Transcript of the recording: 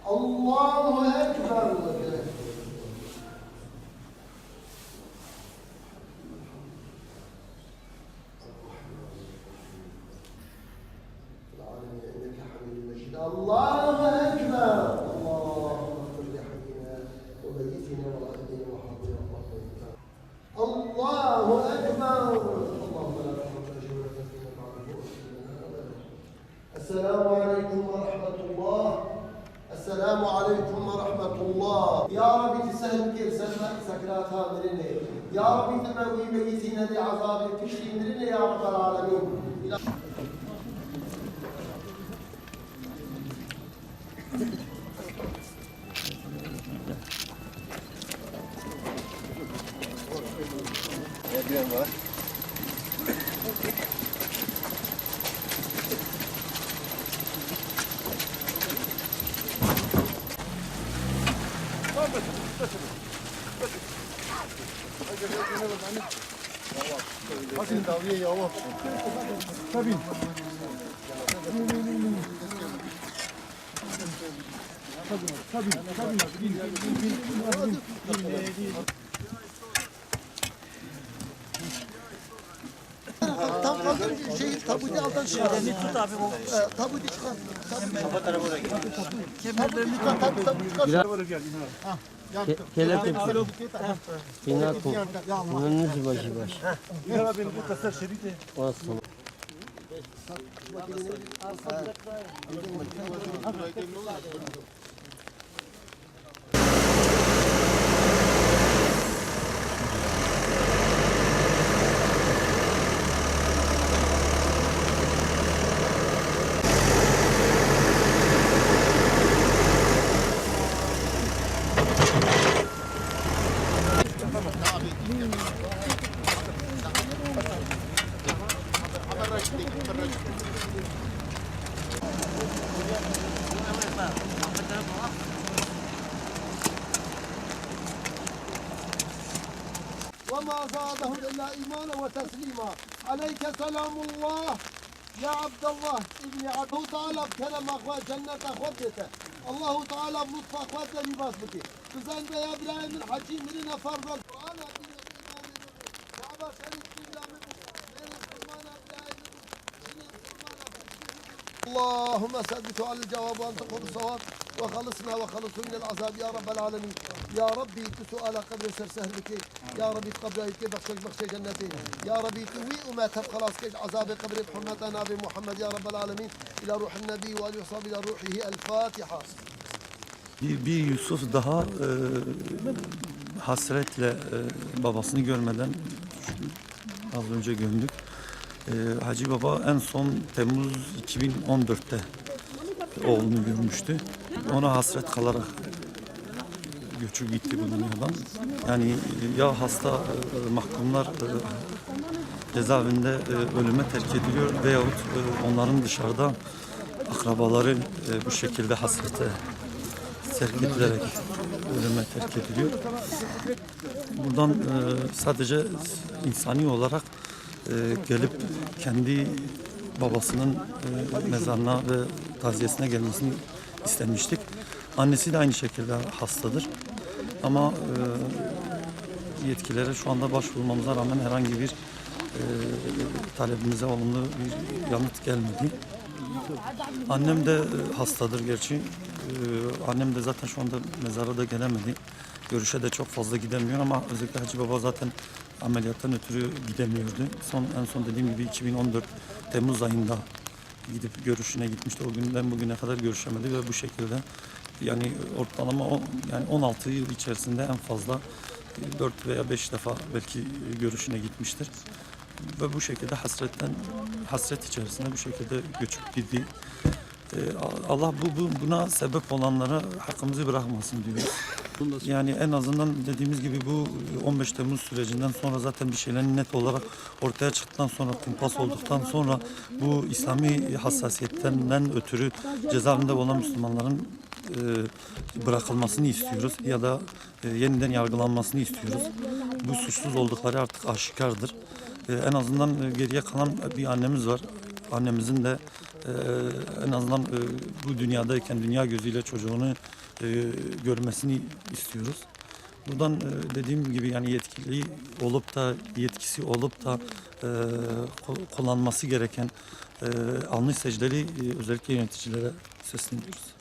Allahu Ekber. الله أكبر. اللهم اغفر لحينا وميتنا وغائبنا وحاضرنا ومرضانا. الله أكبر. اللهم لا تحرمنا جنتك فيما تعرفون. السلام عليكم ورحمة الله. السلام عليكم ورحمة الله. يا ربي تسهل كيف سكراتها مننا. يا ربي تموي ميتنا لعذاب تشفي مننا يا رب العالمين. Merdiven var. Bakın davriye yavaş. Tabii. Tabii. Tam kaldım tabuti altan şey. Tut abi o. Tabuti çıkar. Kafa tarafa da gel. Kemerlerini çıkar. Tabuti çıkar. Kelepçe Finakum. Bunun başı baş. Ya benim bu tasar şeridi. Olsun. وما زادهم إلا إيمانا وتسليما عليك سلام الله يا عبد الله ابن عبد تعالى بكلام أخوات جنة أخواتك الله تعالى بلطف أخواتك بباسبك بزن يا إبراهيم الحكيم لنا فرض القرآن كعبة شريف اللهم ثبت على الجواب وانت قل الصواب وخلصنا وخلصنا من العذاب يا رب العالمين يا ربي تسؤال قبر سهل بك يا ربي تقبل بخشي جنتي يا ربي توي وما تبقى خلاص كيش عذاب قبر بحرمة نبي محمد يا رب العالمين إلى روح النبي وآله وصحبه إلى روحه الفاتحة. Bir Yusuf daha hasretle babasını görmeden az önce gömdük. Hacı Baba en son Temmuz 2014'te oğlunu görmüştü. Ona hasret kalarak göçüp gitti bu dünyadan. Yani ya hasta mahkumlar cezaevinde ölüme terk ediliyor veyahut onların dışarıda akrabaları bu şekilde hasrete sevk edilerek ölüme terk ediliyor. Buradan sadece insani olarak gelip kendi babasının mezarına ve taziyesine gelmesini istemiştik. Annesi de aynı şekilde hastadır. Ama yetkililere şu anda başvurmamıza rağmen herhangi bir talebimize olumlu bir yanıt gelmedi. Annem de hastadır gerçi. Annem de zaten şu anda mezara da gelemedi. Görüşe de çok fazla gidemiyor ama özellikle Hacı Baba zaten ameliyattan ötürü gidemiyordu. En son dediğim gibi 2014 Temmuz ayında gidip görüşüne gitmişti. O günden bugüne kadar görüşemedi ve bu şekilde yani ortalama yani 16 yıl içerisinde en fazla 4 veya 5 defa belki görüşüne gitmiştir. Ve bu şekilde hasret içerisinde bu şekilde göçüp gitti. Allah buna sebep olanlara hakkımızı bırakmasın diyoruz. Yani en azından dediğimiz gibi bu 15 Temmuz sürecinden sonra zaten bir şeylerin net olarak ortaya çıktıktan sonra, kumpas olduktan sonra bu İslami hassasiyetlerinden ötürü cezaevinde olan Müslümanların bırakılmasını istiyoruz ya da yeniden yargılanmasını istiyoruz. Bu suçsuz oldukları artık aşikardır. En azından geriye kalan bir annemiz var. Annemizin de en azından bu dünyadayken dünya gözüyle çocuğunu görmesini istiyoruz. Buradan dediğim gibi yani yetkili olup da yetkisi olup da kullanması gereken alnı secdeli özellikle yöneticilere sesleniyoruz.